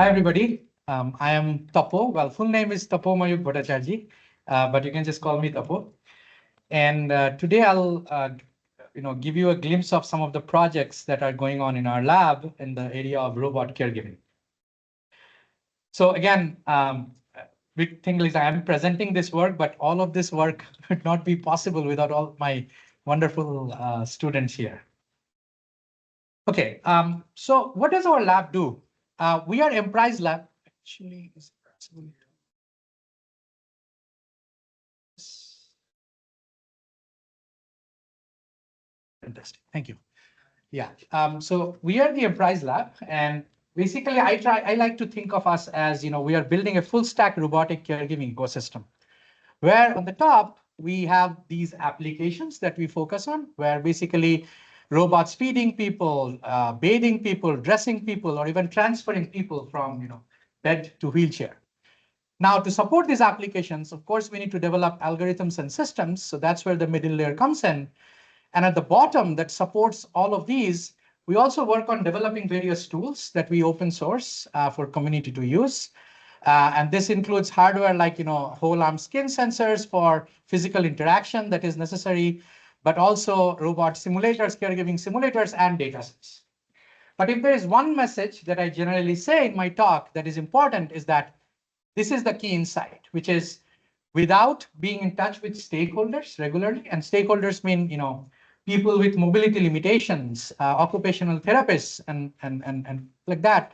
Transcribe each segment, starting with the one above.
Hi, everybody. I am Tapo. Well, full name is Tapomayukh Bhattacharjee, but you can just call me Tapo. And today I'll give you a glimpse of some of the projects that are going on in our lab in the area of robot caregiving. So again, big thing is I'm presenting this work, but all of this work would not be possible without all my wonderful students here. Okay, so what does our lab do? We are Emprise Lab. Actually, is it possible? Fantastic, thank you. Yeah, so we are the Emprise Lab, and basically I like to think of us as, we are building a full stack robotic caregiving ecosystem, where on the top, we have these applications that we focus on, where basically robots feeding people, bathing people, dressing people, or even transferring people from, bed to wheelchair. Now, to support these applications, of course, we need to develop algorithms and systems. So that's where the middle layer comes in. And at the bottom that supports all of these, we also work on developing various tools that we open source for community to use. And this includes hardware like, whole arm skin sensors for physical interaction that is necessary, but also robot simulators, caregiving simulators, and datasets. But if there is one message that I generally say in my talk that is important is that this is the key insight, which is without being in touch with stakeholders regularly, and stakeholders mean, people with mobility limitations, occupational therapists, and like that,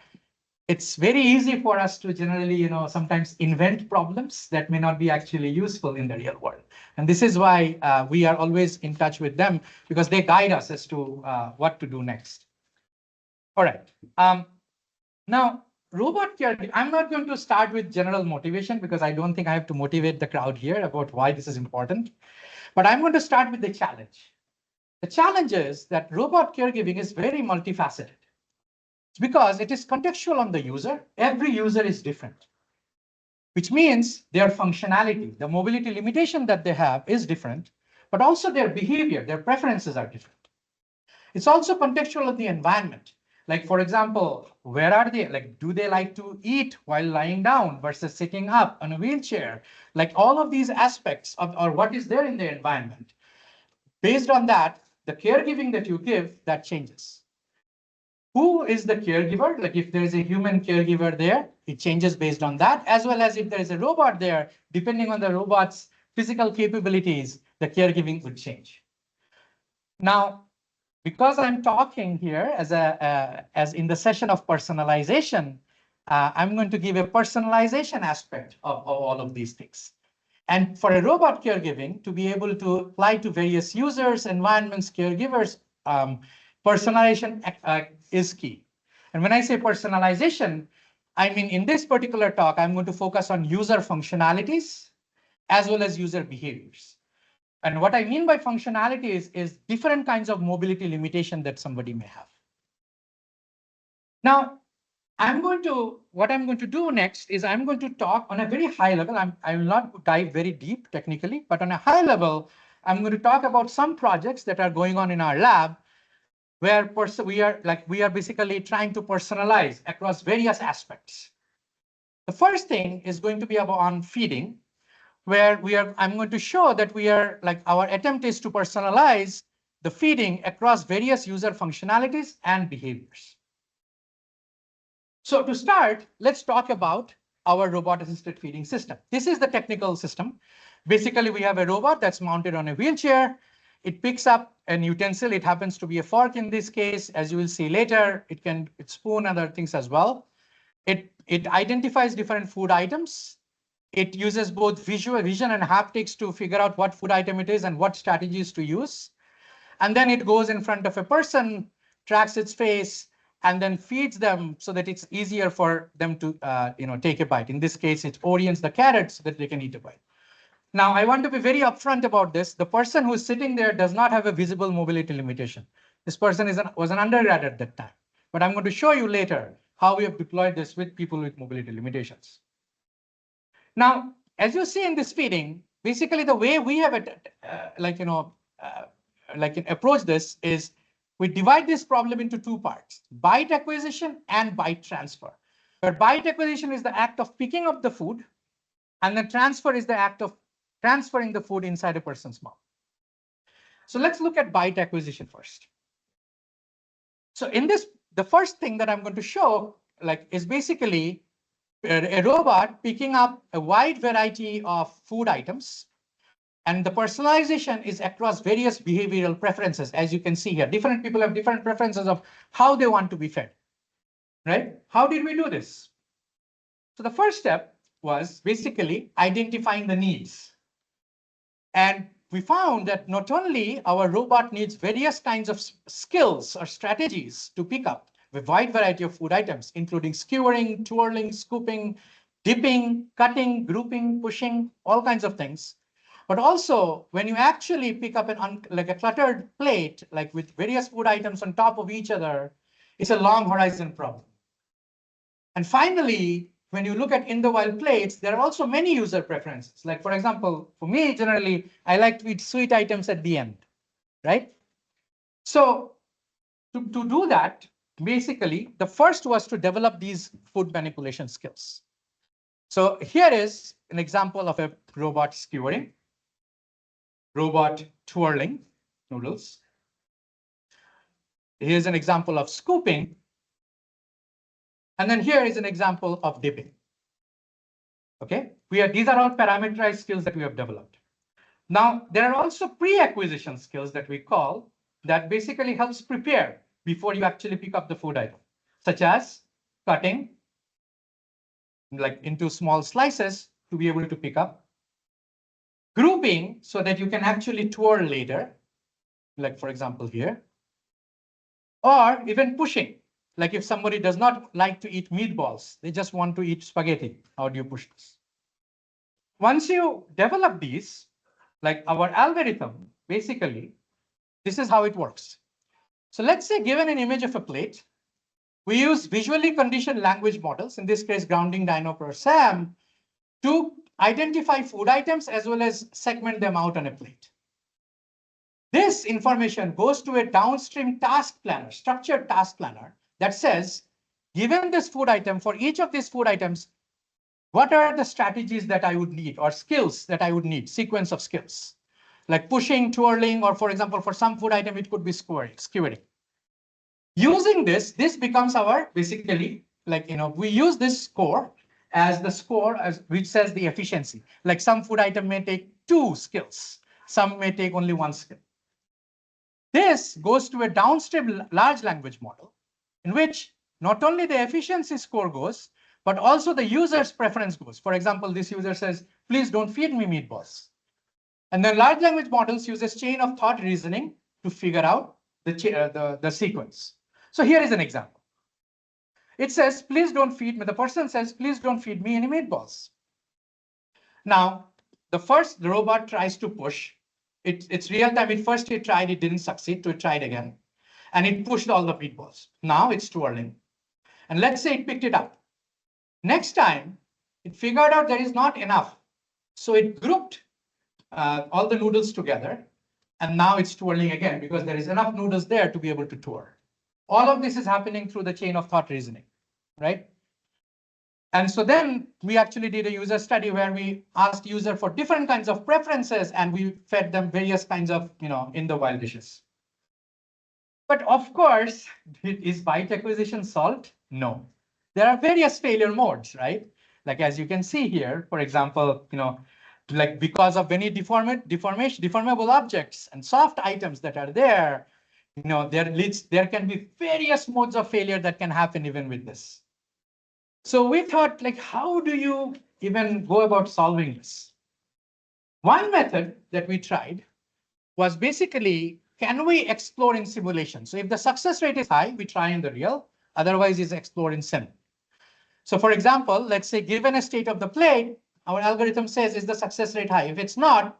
it's very easy for us to generally, sometimes invent problems that may not be actually useful in the real world. And this is why we are always in touch with them, because they guide us as to what to do next. All right. Now, robot care, I'm not going to start with general motivation because I don't think I have to motivate the crowd here about why this is important. But I'm going to start with the challenge. The challenge is that robot caregiving is very multifaceted. It's because it is contextual on the user. Every user is different, which means their functionality, the mobility limitation that they have is different, but also their behavior, their preferences are different. It's also contextual of the environment. Like, for example, where are they? Like, do they like to eat while lying down versus sitting up on a wheelchair? Like all of these aspects of, or what is there in the environment. Based on that, the caregiving that you give, that changes. Who is the caregiver? Like if there is a human caregiver there, it changes based on that, as well as if there is a robot there, depending on the robot's physical capabilities, the caregiving would change. Now, because I'm talking here as in the session of personalization, I'm going to give a personalization aspect of all of these things. And for a robot caregiving to be able to apply to various users, environments, caregivers, personalization is key. And when I say personalization, I mean, in this particular talk, I'm going to focus on user functionalities as well as user behaviors. And what I mean by functionality is different kinds of mobility limitation that somebody may have. Now, what I'm going to do next is I'm going to talk on a very high level. I will not dive very deep technically, but on a high level, I'm going to talk about some projects that are going on in our lab where we are basically trying to personalize across various aspects. The first thing is going to be about on feeding, where I'm going to show that our attempt is to personalize the feeding across various user functionalities and behaviors. So to start, let's talk about our robot-assisted feeding system. This is the technical system. Basically, we have a robot that's mounted on a wheelchair. It picks up an utensil. It happens to be a fork in this case. As you will see later, it spoon and other things as well. It identifies different food items. It uses both vision and haptics to figure out what food item it is and what strategies to use. And then it goes in front of a person, tracks its face, and then feeds them so that it's easier for them to take a bite. In this case, it orients the carrot so that they can eat a bite. Now, I want to be very upfront about this. The person who's sitting there does not have a visible mobility limitation. This person was an undergrad at that time. But I'm going to show you later how we have deployed this with people with mobility limitations. Now, as you see in this feeding, basically the way we have approach this is we divide this problem into two parts: bite acquisition and bite transfer. But bite acquisition is the act of picking up the food, and then transfer is the act of transferring the food inside a person's mouth. So let's look at bite acquisition first. So in this, the first thing that I'm going to show is basically a robot picking up a wide variety of food items. And the personalization is across various behavioral preferences, as you can see here. Different people have different preferences of how they want to be fed, right? How did we do this? So the first step was basically identifying the needs. And we found that not only our robot needs various kinds of skills or strategies to pick up a wide variety of food items, including skewering, twirling, scooping, dipping, cutting, grouping, pushing, all kinds of things. But also, when you actually pick up a cluttered plate, like with various food items on top of each other, it's a long horizon problem. And finally, when you look at in the wild plates, there are also many user preferences. Like, for example, for me, generally, I like to eat sweet items at the end, right? So to do that, basically, the first was to develop these food manipulation skills. So here is an example of a robot skewering, robot twirling noodles. Here's an example of scooping. And then here is an example of dipping. Okay, these are all parameterized skills that we have developed. Now, there are also pre-acquisition skills that we call that basically helps prepare before you actually pick up the food item, such as cutting like into small slices to be able to pick up, grouping so that you can actually twirl later, like for example here, or even pushing. Like if somebody does not like to eat meatballs, they just want to eat spaghetti, how do you push this? Once you develop these, like our algorithm, basically, this is how it works. So let's say given an image of a plate, we use visually conditioned language models, in this case, grounding Dino per SAM, to identify food items as well as segment them out on a plate. This information goes to a downstream task planner, structured task planner, that says, given this food item, for each of these food items, what are the strategies that I would need or skills that I would need, sequence of skills, like pushing, twirling, or for example, for some food item, it could be skewering. Using this becomes our basically, we use this score as the score which says the efficiency. Like some food item may take 2 skills, some may take only 1 skill. This goes to a downstream large language model in which not only the efficiency score goes, but also the user's preference goes. For example, this user says, please don't feed me meatballs. And then large language models uses chain of thought reasoning to figure out the sequence. So here is an example. It says, please don't feed me. The person says, please don't feed me any meatballs. Now, the robot tries to push. It's real time. At first it tried, it didn't succeed, so it tried again. And it pushed all the meatballs. Now it's twirling. And let's say it picked it up. Next time, it figured out there is not enough. So it grouped all the noodles together. And now it's twirling again because there is enough noodles there to be able to twirl. All of this is happening through the chain of thought reasoning, right? And so then we actually did a user study where we asked user for different kinds of preferences and we fed them various kinds of, in the wild dishes. But of course, is bite acquisition solved? No. There are various failure modes, right? Like as you can see here, for example, like because of many deformable objects and soft items that are there, there can be various modes of failure that can happen even with this. So we thought, like, how do you even go about solving this? One method that we tried was basically, can we explore in simulation? So if the success rate is high, we try in the real, otherwise is explore in sim. So for example, let's say given a state of the plate, our algorithm says, is the success rate high? If it's not,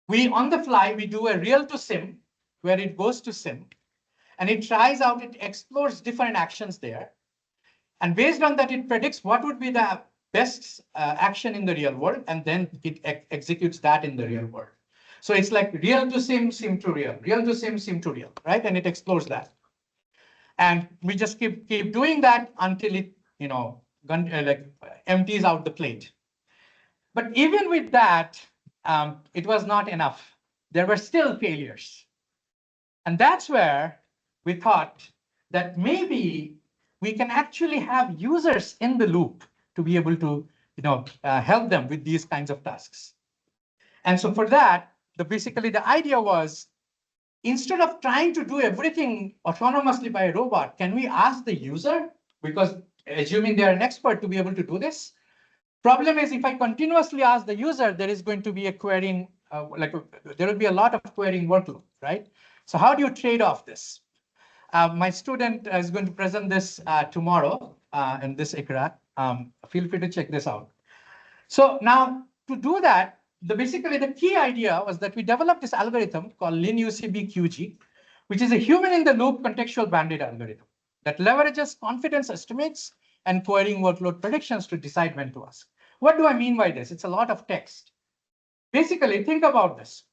on the fly, we do a real to sim, where it goes to sim, and it tries out, it explores different actions there. And based on that, it predicts what would be the best action in the real world, and then it executes that in the real world. So it's like real to sim, sim to real to sim, sim to real, right? And it explores that. And we just keep doing that until it, empties out the plate. But even with that, it was not enough. There were still failures. And that's where we thought that maybe we can actually have users in the loop to be able to help them with these kinds of tasks. And so for that, basically the idea was, instead of trying to do everything autonomously by a robot, can we ask the user, because assuming they're an expert, to be able to do this? Problem is, if I continuously ask the user, there is going to be a querying, there will be a lot of querying workload, right? So how do you trade off this? My student is going to present this tomorrow in this ICRA. Feel free to check this out. So now to do that, basically the key idea was that we developed this algorithm called LinUCB-QG, which is a human-in-the-loop contextual bandit algorithm that leverages confidence estimates and querying workload predictions to decide when to ask. What do I mean by this? It's a lot of text. Basically, think about this.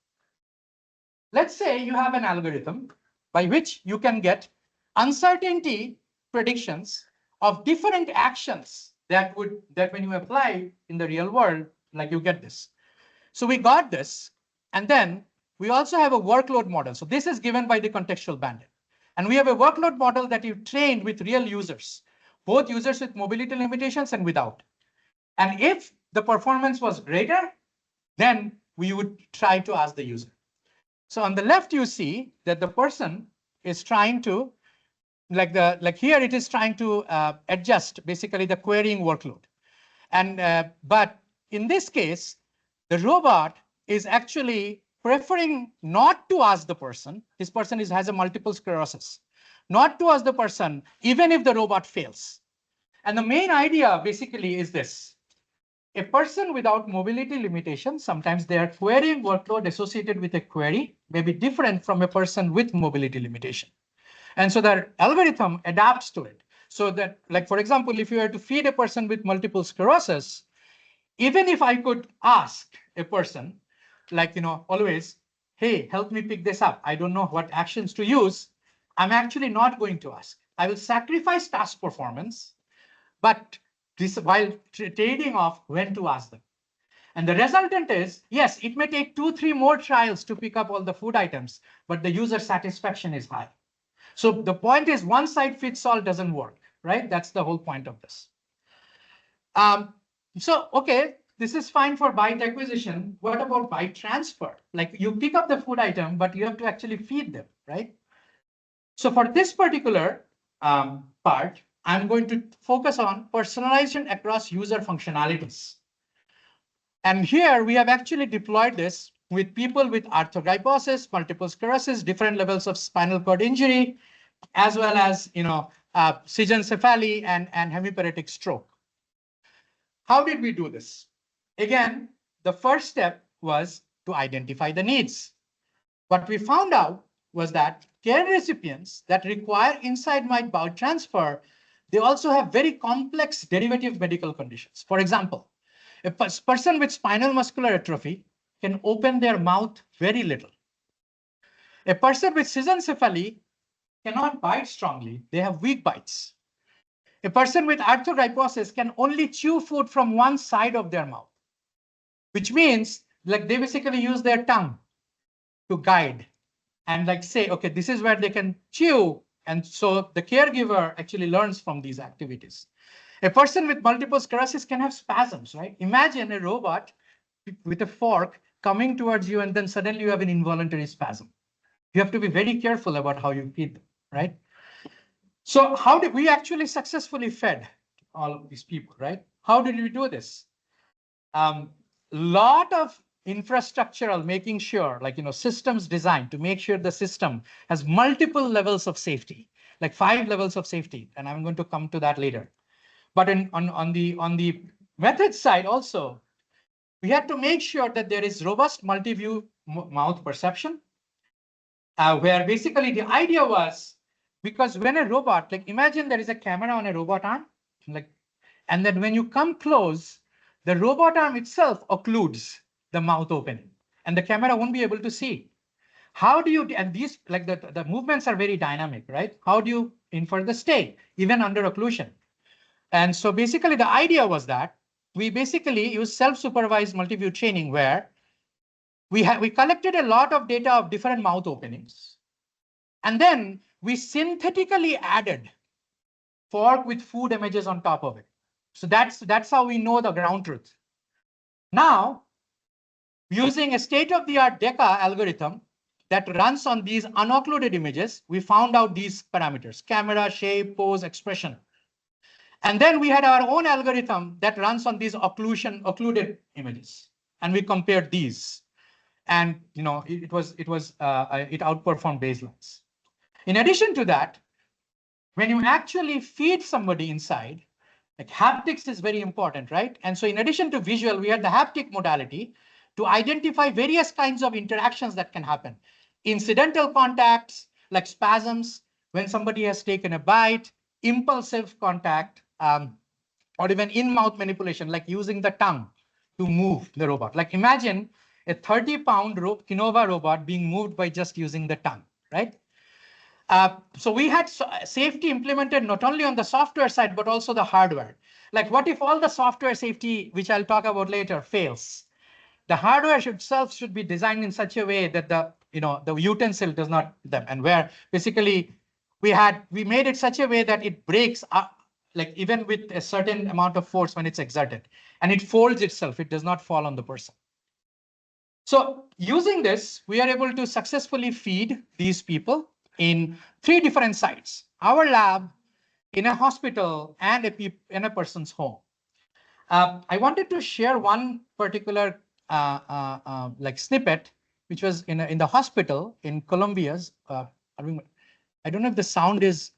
Let's say you have an algorithm by which you can get uncertainty predictions of different actions that when you apply in the real world, like you get this. So we got this, and then we also have a workload model. So this is given by the contextual bandit. And we have a workload model that you trained with real users, both users with mobility limitations and without. And if the performance was greater, then we would try to ask the user. So on the left, you see that the person is trying to, here it is trying to adjust basically the querying workload. And but in this case, the robot is actually preferring not to ask the person. This person has a multiple sclerosis, not to ask the person, even if the robot fails. And the main idea basically is this. A person without mobility limitations, sometimes their querying workload associated with a query may be different from a person with mobility limitation. And so the algorithm adapts to it. So that, for example, if you were to feed a person with multiple sclerosis, even if I could ask a person, always, hey, help me pick this up, I don't know what actions to use, I'm actually not going to ask. I will sacrifice task performance, but this while trading off when to ask them. And the resultant is, yes, it may take 2-3 more trials to pick up all the food items, but the user satisfaction is high. So the point is, one size fits all doesn't work, right? That's the whole point of this. Okay, this is fine for byte acquisition. What about byte transfer? Like you pick up the food item, but you have to actually feed them, right? So for this particular part, I'm going to focus on personalization across user functionalities. And here we have actually deployed this with people with arthrogryposis, multiple sclerosis, different levels of spinal cord injury, as well as schizencephaly and hemiparetic stroke. How did we do this? Again, the first step was to identify the needs. What we found out was that care recipients that require inside-mite bowel transfer, they also have very complex derivative medical conditions. For example, a person with spinal muscular atrophy can open their mouth very little. A person with schizencephaly cannot bite strongly. They have weak bites. A person with arthrogryposis can only chew food from one side of their mouth, which means they basically use their tongue to guide and say, okay, this is where they can chew. And so the caregiver actually learns from these activities. A person with multiple sclerosis can have spasms, right? Imagine a robot with a fork coming towards you, and then suddenly you have an involuntary spasm. You have to be very careful about how you feed them, right? So how did we actually successfully fed all of these people, right? How did we do this? Lot of infrastructural, making sure, systems designed to make sure the system has multiple levels of safety, like 5 levels of safety, and I'm going to come to that later. But on the method side also, we had to make sure that there is robust multi-view mouth perception, where basically the idea was, because when a robot, imagine there is a camera on a robot arm, and then when you come close, the robot arm itself occludes the mouth opening, and the camera won't be able to see. How do you, and these, the movements are very dynamic, right? How do you infer the state, even under occlusion? And so basically the idea was that we basically use self-supervised multi-view training where we collected a lot of data of different mouth openings. And then we synthetically added fork with food images on top of it. So that's how we know the ground truth. Now, using a state-of-the-art DECA algorithm that runs on these unoccluded images, we found out these parameters: camera, shape, pose, expression. And then we had our own algorithm that runs on these occluded images, and we compared these. And it outperformed baselines. In addition to that, when you actually feed somebody inside, like haptics is very important, right? And so in addition to visual, we had the haptic modality to identify various kinds of interactions that can happen. Incidental contacts, like spasms, when somebody has taken a bite, impulsive contact, or even in-mouth manipulation, like using the tongue to move the robot. Like imagine a 30-pound Kinova robot being moved by just using the tongue, right? So we had safety implemented not only on the software side, but also the hardware. Like what if all the software safety, which I'll talk about later, fails? The hardware itself should be designed in such a way that the utensil does not them, and where basically we made it such a way that it breaks up, like even with a certain amount of force when it's exerted, and it folds itself, it does not fall on the person. So using this, we are able to successfully feed these people in 3 different sites: our lab, in a hospital, and in a person's home. I wanted to share one particular like snippet, which was in the hospital in Colombia's. I don't know if the sound is,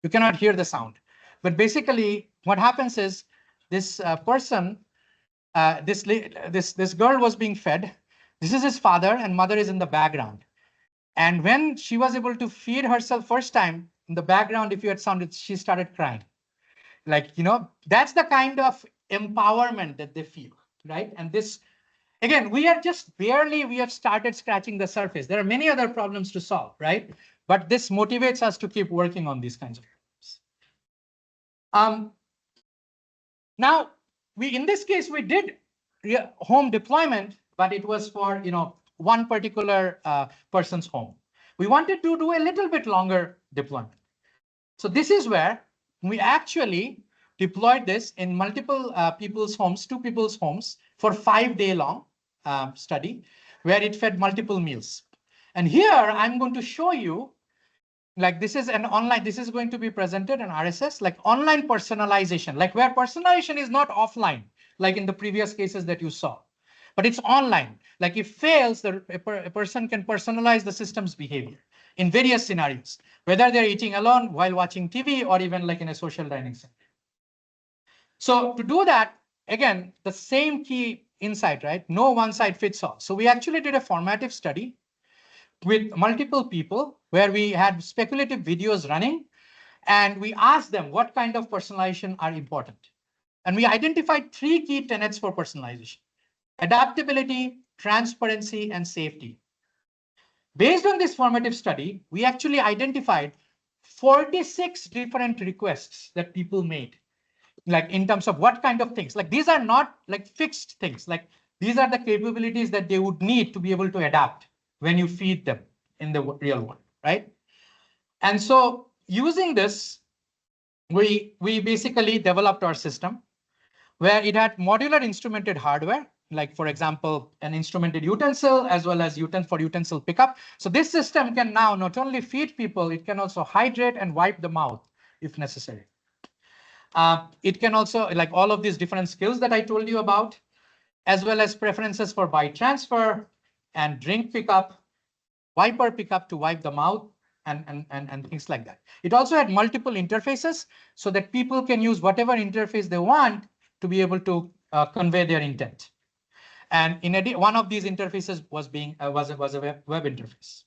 you cannot hear the sound, but basically what happens is this person, this girl was being fed. This is his father, and mother is in the background. And when she was able to feed herself first time, in the background, if you had sounded, she started crying. Like, that's the kind of empowerment that they feel, right? And this, again, we have started scratching the surface. There are many other problems to solve, right? But this motivates us to keep working on these kinds of problems. Now, in this case, we did home deployment, but it was for, one particular person's home. We wanted to do a little bit longer deployment. So this is where we actually deployed this in multiple people's homes, 2 people's homes, for 5-day long study, where it fed multiple meals. And here I'm going to show you, like this is going to be presented in RSS, like online personalization, like where personalization is not offline, like in the previous cases that you saw, but it's online. Like if fails, a person can personalize the system's behavior in various scenarios, whether they're eating alone while watching TV or even like in a social dining center. So to do that, again, the same key insight, right? No one size fits all. So we actually did a formative study with multiple people where we had speculative videos running, and we asked them what kind of personalization are important. And we identified 3 key tenets for personalization: adaptability, transparency, and safety. Based on this formative study, we actually identified 46 different requests that people made, like in terms of what kind of things. Like these are not like fixed things, like these are the capabilities that they would need to be able to adapt when you feed them in the real world, right? And so using this, we basically developed our system where it had modular instrumented hardware, like for example, an instrumented utensil as well as utensil pickup. So this system can now not only feed people, it can also hydrate and wipe the mouth if necessary. It can also, like all of these different skills that I told you about, as well as preferences for bite transfer and drink pickup, wiper pickup to wipe the mouth, and things like that. It also had multiple interfaces so that people can use whatever interface they want to be able to convey their intent. And in addition, one of these interfaces was a web interface.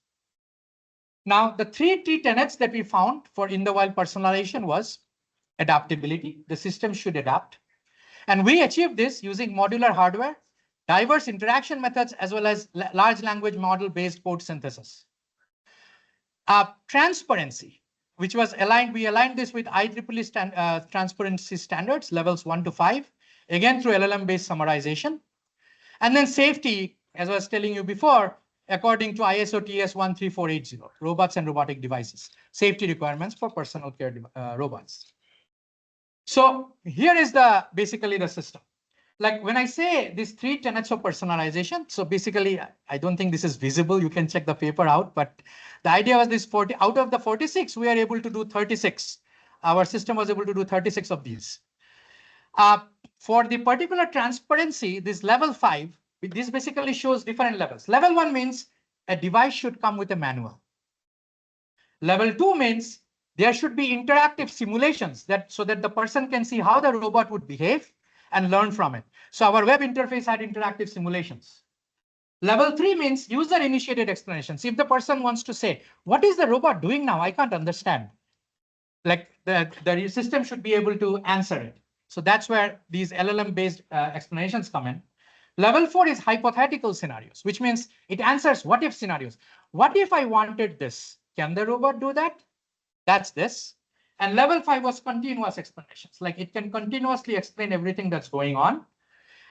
Now, the 3 key tenets that we found for in the wild personalization was adaptability. The system should adapt. And we achieved this using modular hardware, diverse interaction methods, as well as large language model-based code synthesis. Transparency. which was aligned, we aligned this with IEEE transparency standards, levels 1 to 5, again through LLM-based summarization. And then safety, as I was telling you before, according to ISO TS 13480, robots and robotic devices, safety requirements for personal care robots. So here is basically the system. Like when I say these 3 tenets of personalization, so basically, I don't think this is visible. You can check the paper out, but the idea was this 40 out of the 46, we are able to do 36. Our system was able to do 36 of these. For the particular transparency, this level 5, this basically shows different levels. Level 1 means a device should come with a manual. Level 2 means there should be interactive simulations so that the person can see how the robot would behave and learn from it. So our web interface had interactive simulations. Level 3 means user-initiated explanations. If the person wants to say, what is the robot doing now? I can't understand. Like the system should be able to answer it. So that's where these LLM-based explanations come in. Level 4 is hypothetical scenarios, which means it answers what if scenarios. What if I wanted this? Can the robot do that? That's this. And level 5 was continuous explanations. Like it can continuously explain everything that's going on.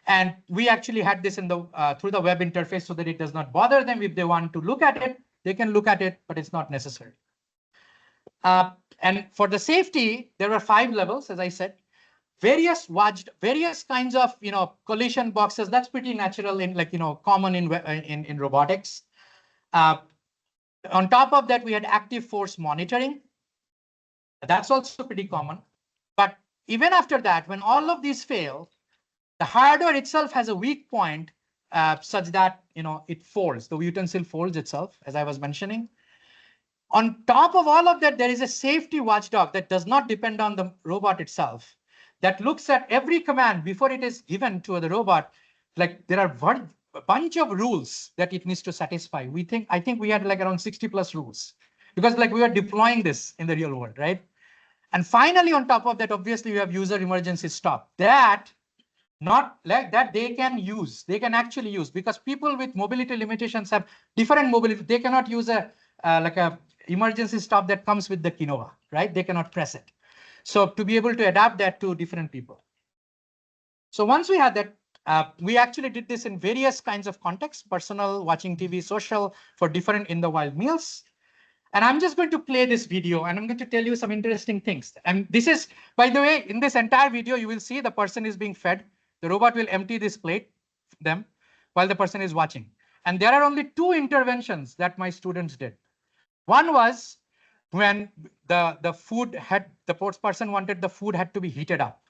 And we actually had this in through the web interface so that it does not bother them. If they want to look at it, they can look at it, but it's not necessary. And for the safety, there were 5 levels, as I said. Various kinds of collision boxes. That's pretty natural in common in robotics. On top of that, we had active force monitoring. That's also pretty common. But even after that, when all of these fail, the hardware itself has a weak point such that it folds. The utensil folds itself, as I was mentioning. On top of all of that, there is a safety watchdog that does not depend on the robot itself, that looks at every command before it is given to the robot. Like there are a bunch of rules that it needs to satisfy. I think we had like around 60 plus rules because like we are deploying this in the real world, right? And finally, on top of that, obviously, we have user emergency stop. That not like that they can actually use because people with mobility limitations have different mobility. They cannot use a emergency stop that comes with the quinoa, right? They cannot press it. So to be able to adapt that to different people. So once we had that, we actually did this in various kinds of contexts: personal, watching TV, social, for different in the wild meals. And I'm just going to play this video and I'm going to tell you some interesting things. And this is, by the way, in this entire video, you will see the person is being fed. The robot will empty this plate them while the person is watching. And there are only 2 interventions that my students did. One was when the person wanted the food had to be heated up.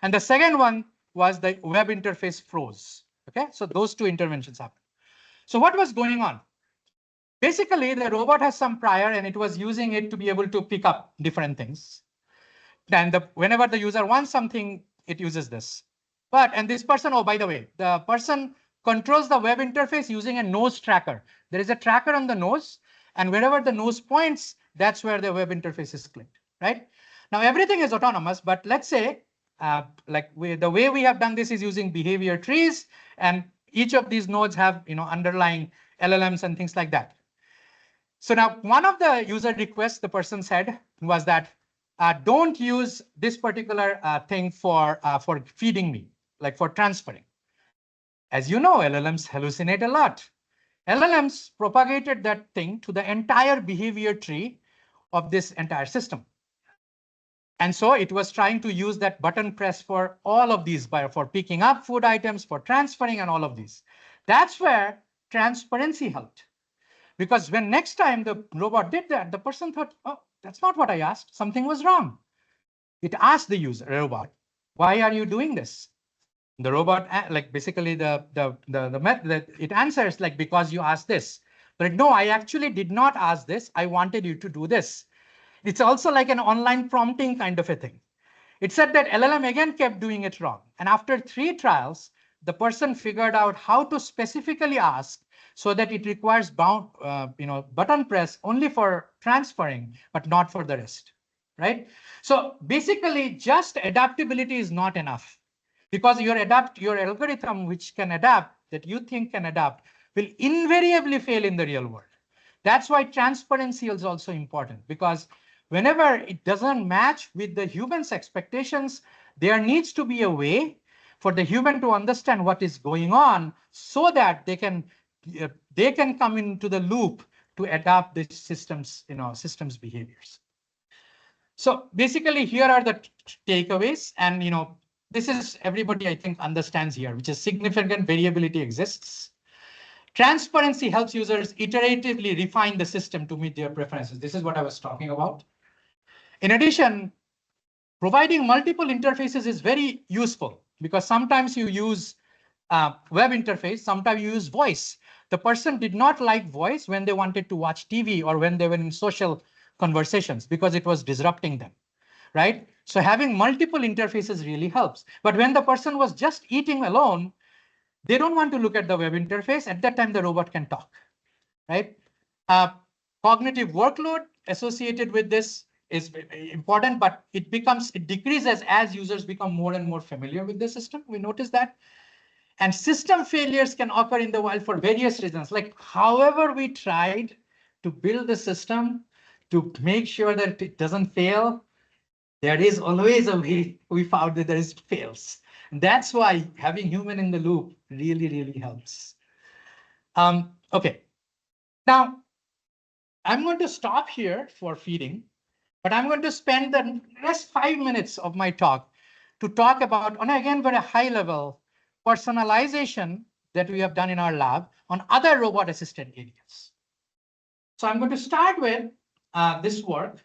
And the second one was the web interface froze. Okay, so those 2 interventions happened. So what was going on? Basically, the robot has some prior and it was using it to be able to pick up different things. And whenever the user wants something, it uses this. And this person, oh, by the way, the person controls the web interface using a nose tracker. There is a tracker on the nose, and wherever the nose points, that's where the web interface is clicked, right? Now, everything is autonomous, but let's say the way we have done this is using behavior trees, and each of these nodes have underlying LLMs and things like that. So now one of the user requests the person said was that don't use this particular thing for feeding me, like for transferring. As you know, LLMs hallucinate a lot. LLMs propagated that thing to the entire behavior tree of this entire system. And so it was trying to use that button press for all of these, for picking up food items, for transferring, and all of these. That's where transparency helped. Because when next time the robot did that, the person thought, oh, that's not what I asked. Something was wrong. It asked the robot, why are you doing this? The robot, basically it answers like, because you asked this. But no, I actually did not ask this. I wanted you to do this. It's also like an online prompting kind of a thing. It said that LLM again kept doing it wrong. And after 3 trials, the person figured out how to specifically ask so that it requires button press only for transferring, but not for the rest, right? So basically, just adaptability is not enough, because your algorithm, which can adapt, that you think can adapt, will invariably fail in the real world. That's why transparency is also important, because whenever it doesn't match with the human's expectations, there needs to be a way for the human to understand what is going on so that they can come into the loop to adapt the systems behaviors. So basically, here are the takeaways, and this is everybody I think understands here, which is significant variability exists. Transparency helps users iteratively refine the system to meet their preferences. This is what I was talking about. In addition, providing multiple interfaces is very useful because sometimes you use web interface, sometimes you use voice. The person did not like voice when they wanted to watch TV or when they were in social conversations because it was disrupting them, right? So having multiple interfaces really helps. But when the person was just eating alone, they don't want to look at the web interface. At that time, the robot can talk, right? Cognitive workload associated with this is important, but it decreases as users become more and more familiar with the system. We notice that. And system failures can occur in the wild for various reasons. Like however we tried to build the system to make sure that it doesn't fail, there is always a way we found that it fails. And that's why having human in the loop really, really helps. Okay, now I'm going to stop here for feeding, but I'm going to spend the next 5 minutes of my talk to talk about, on again, very high level, personalization that we have done in our lab on other robot assisted areas. So I'm going to start with this work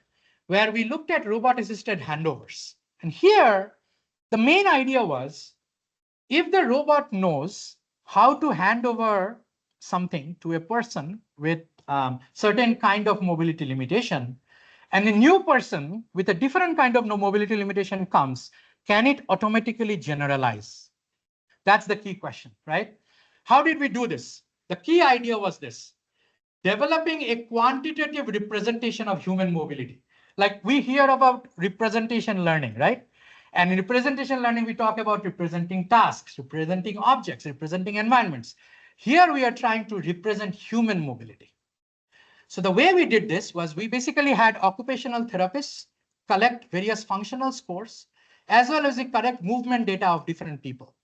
where we looked at robot assisted handovers. And here, the main idea was, if the robot knows how to hand over something to a person with certain kind of mobility limitation, and a new person with a different kind of mobility limitation comes, can it automatically generalize? That's the key question, right? How did we do this? The key idea was this: developing a quantitative representation of human mobility. Like we hear about representation learning, right? And in representation learning, we talk about representing tasks, representing objects, representing environments. Here we are trying to represent human mobility. So the way we did this was we basically had occupational therapists collect various functional scores, as well as we collect movement data of different people.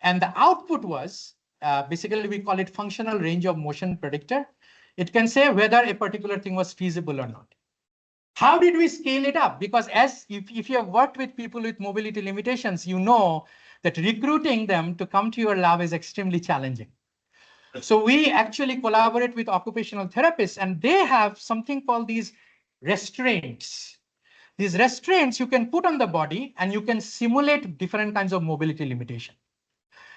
And the output was, basically we call it functional range of motion predictor. It can say whether a particular thing was feasible or not. How did we scale it up? Because if you have worked with people with mobility limitations, you know that recruiting them to come to your lab is extremely challenging. So we actually collaborate with occupational therapists, and they have something called these restraints. These restraints you can put on the body and you can simulate different kinds of mobility limitation,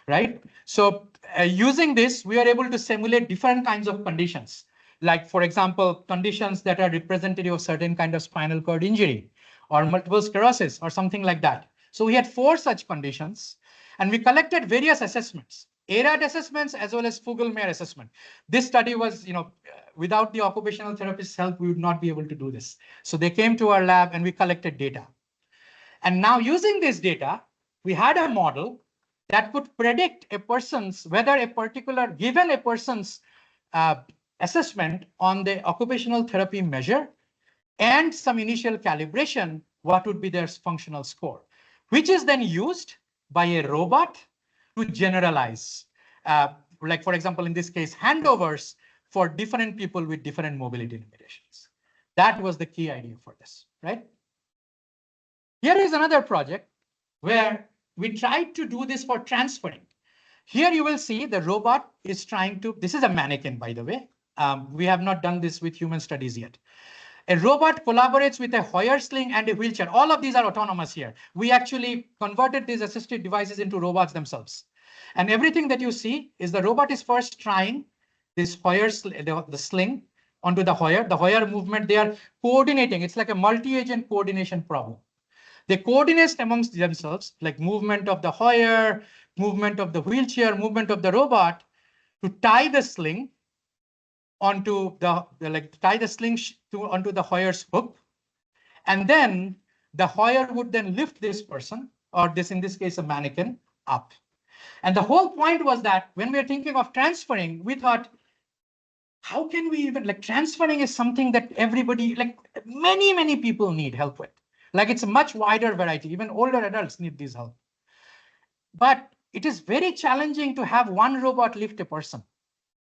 right? So using this, we are able to simulate different kinds of conditions. Like, for example, conditions that are representative of certain kind of spinal cord injury or multiple sclerosis or something like that. So we had 4 such conditions, and we collected various assessments, ARAD assessments as well as Fugl-Mayer assessment. This study was, without the occupational therapist's help, we would not be able to do this. So they came to our lab and we collected data. And now using this data, we had a model that could predict whether a particular, given a person's assessment on the occupational therapy measure and some initial calibration, what would be their functional score, which is then used by a robot to generalize. Like, for example, in this case, handovers for different people with different mobility limitations. That was the key idea for this, right? Here is another project where we tried to do this for transferring. Here you will see the robot is trying to, this is a mannequin, by the way. We have not done this with human studies yet. A robot collaborates with a Hoyer sling and a wheelchair. All of these are autonomous here. We actually converted these assistive devices into robots themselves. And everything that you see is the robot is first trying this Hoyer, the sling onto the Hoyer movement. They are coordinating. It's like a multi-agent coordination problem. They coordinate amongst themselves, like movement of the Hoyer, movement of the wheelchair, movement of the robot, to tie the sling onto onto the Hoyer's hook, and then the Hoyer would then lift this person, or this in this case a mannequin, up. And the whole point was that when we are thinking of transferring, we thought, how can we even, like, transferring is something that everybody, like many people need help with. Like, it's a much wider variety. Even older adults need this help. But it is very challenging to have one robot lift a person,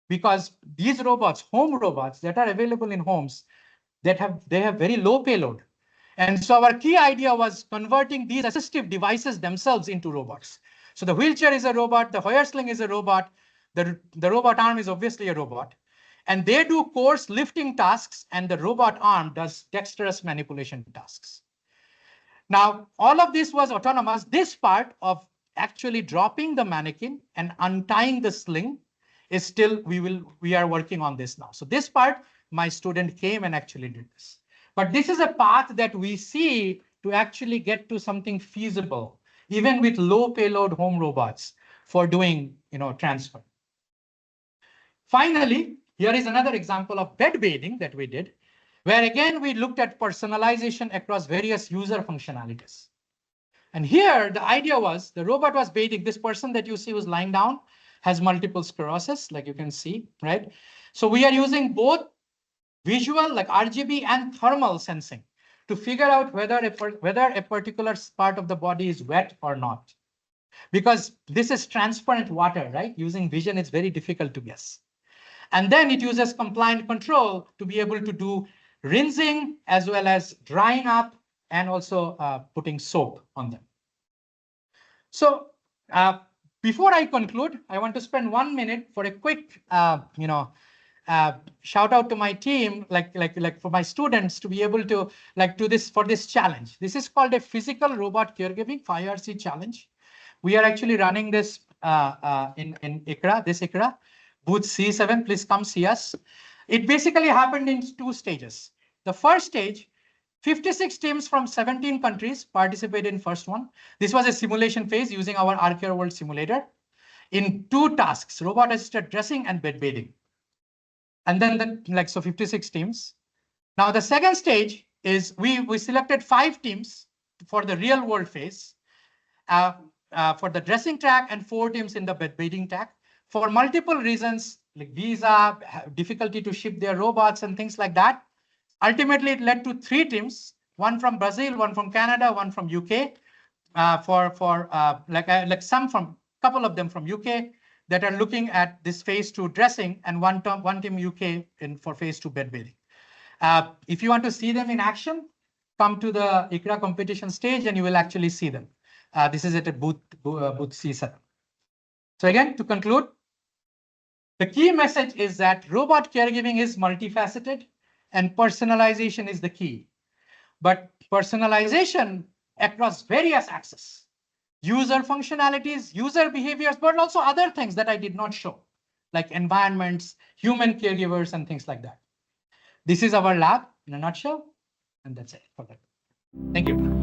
because these robots, home robots that are available in homes, they have very low payload. And so our key idea was converting these assistive devices themselves into robots. So the wheelchair is a robot, the Hoyer sling is a robot, the robot arm is obviously a robot. And they do coarse lifting tasks, and the robot arm does dexterous manipulation tasks. Now, all of this was autonomous. This part of actually dropping the mannequin and untying the sling is still, we are working on this now. So this part, my student came and actually did this. But this is a path that we see to actually get to something feasible, even with low payload home robots for doing, transfer. Finally, here is another example of bed bathing that we did, where again, we looked at personalization across various user functionalities. And here, the idea was the robot was bathing. This person that you see who's lying down has multiple sclerosis, like you can see, right? So we are using both visual, like RGB, and thermal sensing to figure out whether a particular part of the body is wet or not. Because this is transparent water, right? Using vision, it's very difficult to guess. And then it uses compliant control to be able to do rinsing as well as drying up and also putting soap on them. So before I conclude, I want to spend 1 minute for a quick, shout out to my team, like for my students to be able to do this for this challenge. This is called a physical robot caregiving 5RC challenge. We are actually running this in ICRA, this ICRA. Booth C7, please come see us. It basically happened in 2 stages. The first stage, 56 teams from 17 countries participated in first one. This was a simulation phase using our RCare World simulator in 2 tasks, robot-assisted dressing and bed bathing. And then, so 56 teams. Now, the second stage is we selected 5 teams for the real world phase, for the dressing track, and 4 teams in the bed bathing track. For multiple reasons, like visa, difficulty to ship their robots and things like that. Ultimately, it led to 3 teams, one from Brazil, one from Canada, one from UK, couple of them from UK that are looking at this phase 2 dressing, and one team UK for phase 2 bed bathing. If you want to see them in action, come to the ICRA competition stage and you will actually see them. This is at a booth C7. So again, to conclude, the key message is that robot caregiving is multifaceted and personalization is the key. But personalization across various axes, user functionalities, user behaviors, but also other things that I did not show, like environments, human caregivers, and things like that. This is our lab in a nutshell, and that's it for that. Thank you.